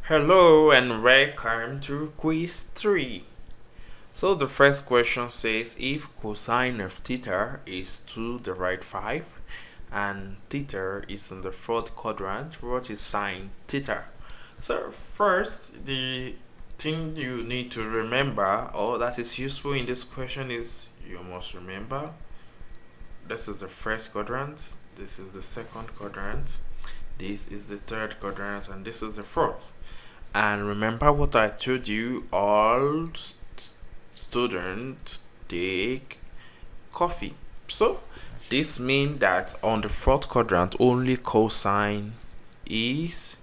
Hello and welcome to quiz 3. So the first question says if cosine of theta is 2 to the right 5 and theta is in the fourth quadrant, what is sine theta? So first, the thing you need to remember or that is useful in this question is you must remember this is the first quadrant, this is the second quadrant, this is the third quadrant, and this is the fourth. And remember what I told you, all students take coffee. So this means that on the fourth quadrant only cosine is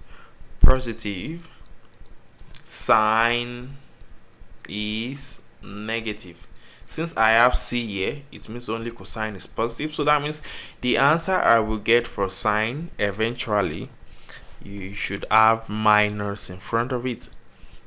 positive, sine is negative. Since I have C here, it means only cosine is positive. So that means the answer I will get for sine eventually, you should have minus in front of it.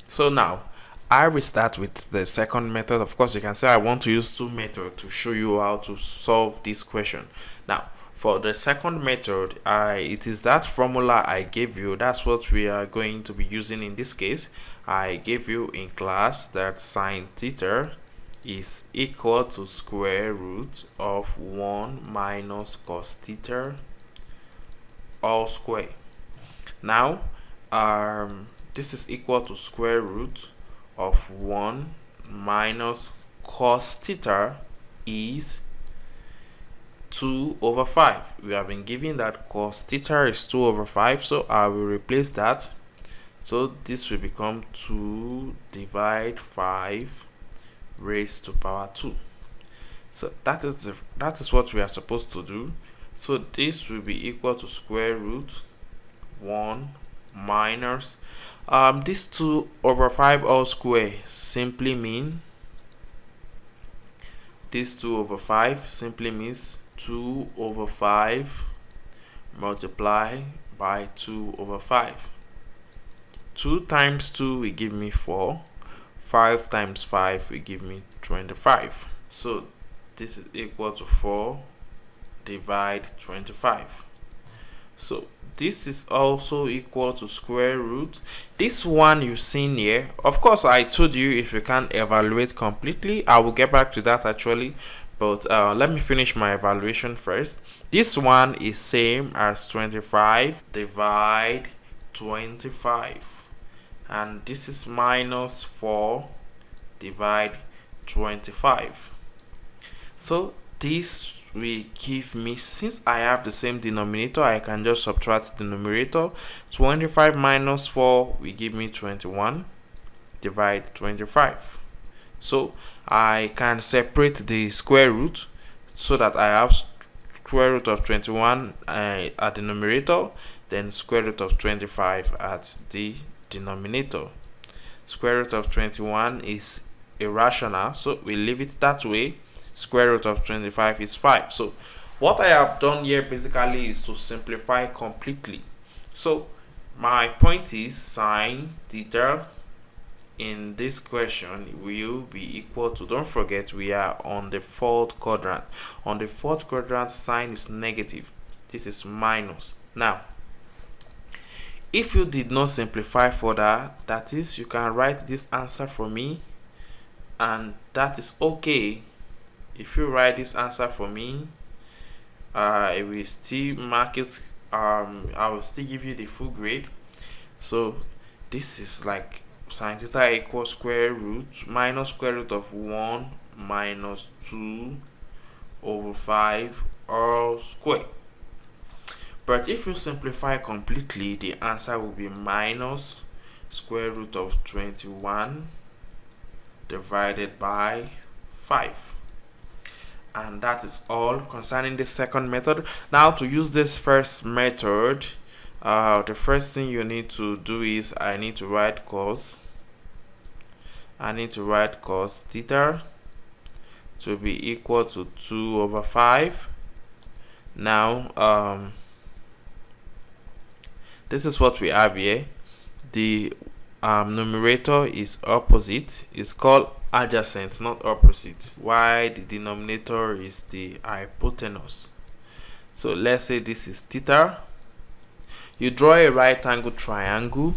So now I will start with the second method. Of course, you can say I want to use two methods to show you how to solve this question. Now for the second method, it is that formula I gave you. That's what we are going to be using in this case. I gave you in class that sine theta is equal to square root of 1 minus cos theta all square. Now this is equal to square root of 1 minus cos theta is 2 over 5. We have been given that cos theta is 2 over 5, so I will replace that. So this will become 2 divided 5 raised to power 2. So that is what we are supposed to do. So this will be equal to square root 1 minus this 2 over 5 all square simply mean this 2 over 5 simply means 2 over 5 multiply by 2 over 5. 2 times 2 will give me 4. 5 times 5 will give me 25. So this is equal to 4 divide 25. So this is also equal to square root. This one you've seen here, of course I told you if you can't evaluate completely, I will get back to that actually, but let me finish my evaluation first. This one is same as 25 divide 25, and this is minus 4 divide 25. So this will give me, since I have the same denominator, I can just subtract the numerator. 25 minus 4 will give me 21 divide 25. So I can separate the square root so that I have square root of 21 at the numerator, then square root of 25 at the denominator. Square root of 21 is irrational, so we leave it that way. Square root of 25 is 5. So what I have done here basically is to simplify completely. So my point is sine theta in this question will be equal to, don't forget we are on the fourth quadrant. On the fourth quadrant, sine is negative, this is minus. Now if you did not simplify further, that is, you can write this answer for me, and that is okay. If you write this answer for me, I will still mark it. I will still give you the full grade. So this is like sine theta equals square root minus square root of 1 minus 2 over 5 all square. But if you simplify completely, the answer will be minus square root of 21 divided by 5. And that is all concerning the second method. Now to use this first method, the first thing you need to do is I need to write cos theta to be equal to 2 over 5. Now this is what we have here. The numerator is opposite, it's called adjacent, not opposite, while the denominator is the hypotenuse. So let's say this is theta. You draw a right angle triangle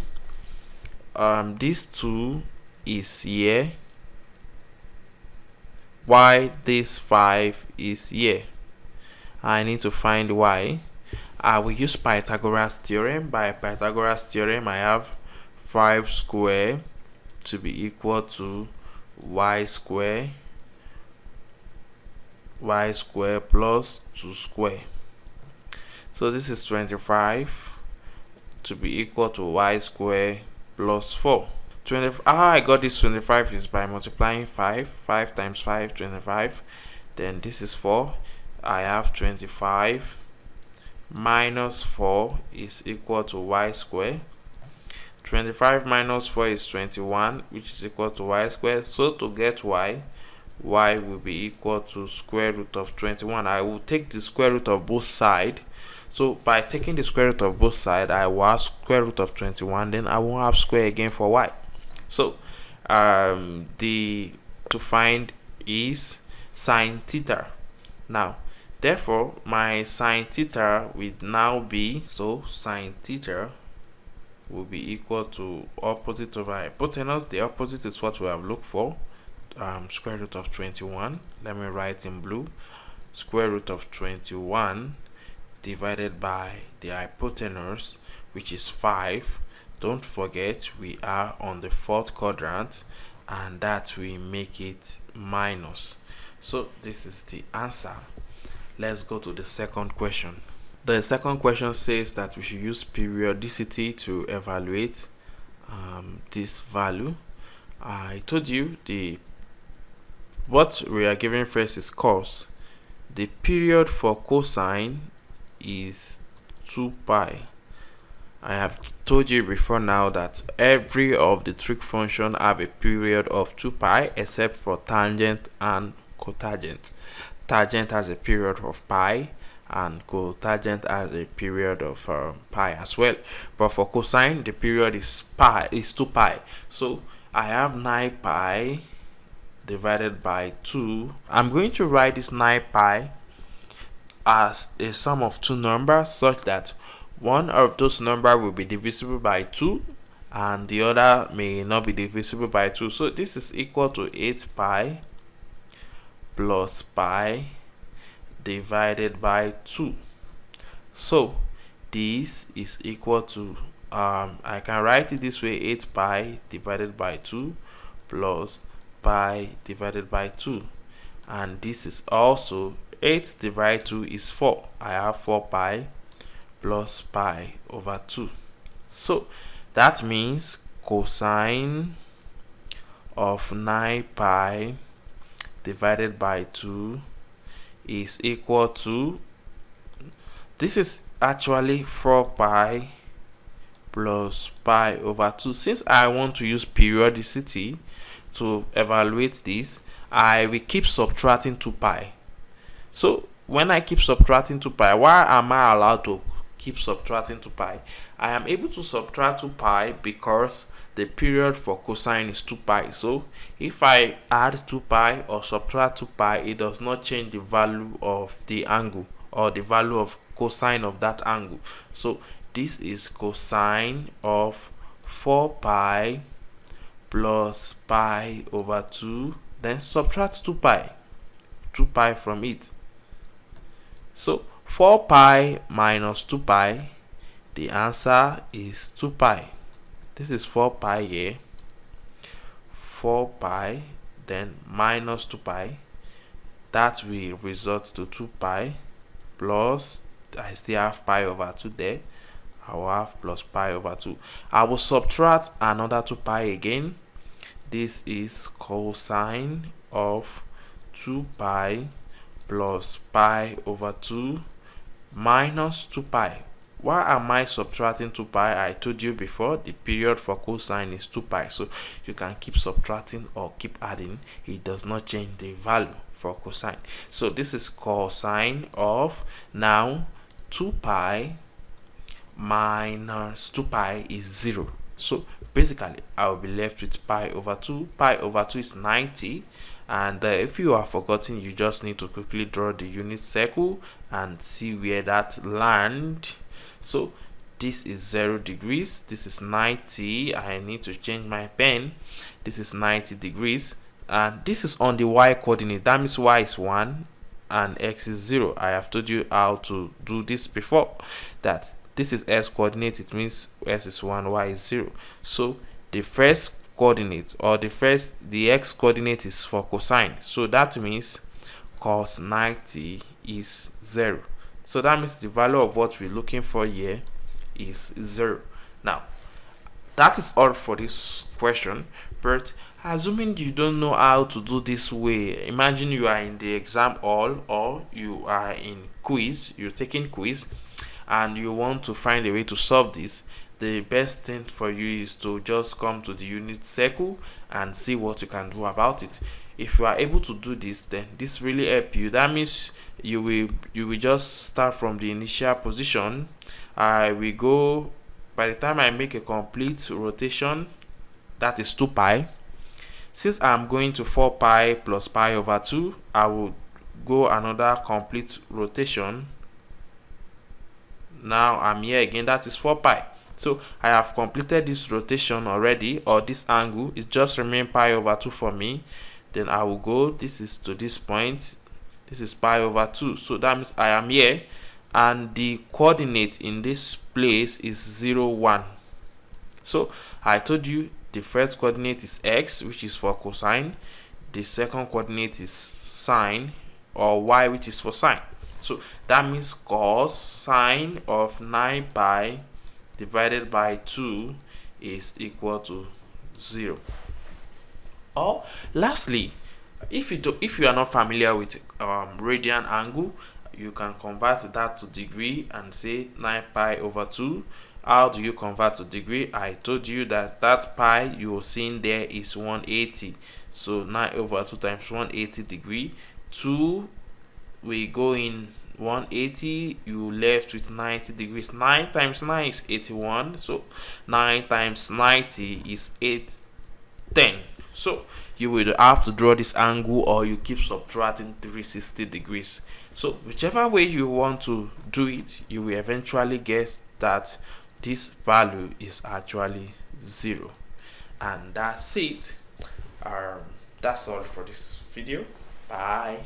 this 2 is here, while this 5 is here. I need to find y. I will use Pythagoras theorem. By Pythagoras theorem, I have 5 square to be equal to y square plus 2 square. So this is 25 to be equal to y square plus 4. How I got this 25 is by multiplying 5 times 5, 25. Then this is 4. I have 25 minus 4 is equal to y square. 25 minus 4 is 21, which is equal to y square. So to get y will be equal to square root of 21. I will take the square root of both sides. So by taking the square root of both sides, I will have square root of 21. Then I won't have square again for y. So to find is sine theta. Now, therefore, my sine theta will now be, so sine theta will be equal to opposite over hypotenuse. The opposite is what we have looked for. Square root of 21. Let me write in blue. Square root of 21 divided by the hypotenuse, which is 5. Don't forget we are on the 4th quadrant, and that will make it minus. So this is the answer. Let's go to the second question. The second question says that we should use periodicity to evaluate this value. I told you what we are given first is cos. The period for cosine is 2 pi. I have told you before now that every of the trig function have a period of 2 pi except for tangent and cotangent. Tangent has a period of pi and cotangent has a period of pi as well. But for cosine, the period is 2 pi. So I have 9 pi divided by 2. I'm going to write this 9 pi as a sum of two numbers such that one of those numbers will be divisible by 2 and the other may not be divisible by 2. So this is equal to 8 pi plus pi divided by 2. So this is equal to I can write it this way: 8 pi divided by 2 plus pi divided by 2, and this is also 8 divided 2 is 4. I have 4 pi plus pi over 2. So that means cosine of 9 pi divided by 2 is equal to, this is actually 4 pi plus pi over 2. Since I want to use periodicity to evaluate this, I will keep subtracting 2 pi. So when I keep subtracting 2 pi, why am I allowed to keep subtracting 2 pi? I am able to subtract 2 pi because the period for cosine is 2 pi. So if I add 2 pi or subtract 2 pi, it does not change the value of the angle or the value of cosine of that angle. So this is cosine of 4 pi plus pi over 2, then subtract 2 pi from it. So 4 pi minus 2 pi, the answer is 2 pi. This is 4 pi here, 4 pi, then minus 2 pi. That will result to 2 pi plus, I still have pi over 2 there. I will have plus pi over 2. I will subtract another 2 pi again. This is cosine of 2 pi plus pi over 2 minus 2 pi. Why am I subtracting 2 pi? I told you before, the period for cosine is 2 pi. So you can keep subtracting or keep adding. It does not change the value for cosine. So this is cosine of, now 2 pi minus 2 pi is 0. So basically I will be left with pi over 2. Pi over 2 is 90. And if you are forgotten, you just need to quickly draw the unit circle and see where that lands. So this is 0 degrees, this is 90. I need to change my pen. This is 90 degrees, and this is on the y coordinate. That means y is 1 and x is 0. I have told you how to do this before, that this is s coordinate. It means s is 1, y is 0. So the first coordinate, or the x coordinate, is for cosine. So that means cos 90 is 0. So that means the value of what we're looking for here is 0. Now, that is all for this question. But assuming you don't know how to do this way, imagine you are in the exam hall, or you are in quiz, you're taking quiz, and you want to find a way to solve this. The best thing for you is to just come to the unit circle and see what you can do about it. If you are able to do this, then this really help you. That means you will just start from the initial position. I will go, by the time I make a complete rotation, that is 2 pi. Since I'm going to 4 pi plus pi over 2, I will go another complete rotation. Now I'm here again, that is 4 pi. So I have completed this rotation already, or this angle. It just remain pi over 2 for me. Then I will go, this is to this point, this is pi over 2. So that means I am here, and the coordinate in this place is 0, 1. So I told you the first coordinate is x, which is for cosine. The second coordinate is sine, or y, which is for sine. So that means cosine of 9 pi divided by 2 is equal to 0. Or lastly, if you are not familiar with radian angle, you can convert that to degree and say 9 pi over 2. How do you convert to degree? I told you that pi you are seeing there is 180. So 9 over 2 times 180 degree. 2 we go in 180, you left with 90 degrees. 9 times 9 is 81. So 9 times 90 is 810. So you will have to draw this angle, or you keep subtracting 360 degrees. So whichever way you want to do it, you will eventually get that this value is actually 0. And that's it. That's all for this video. Bye.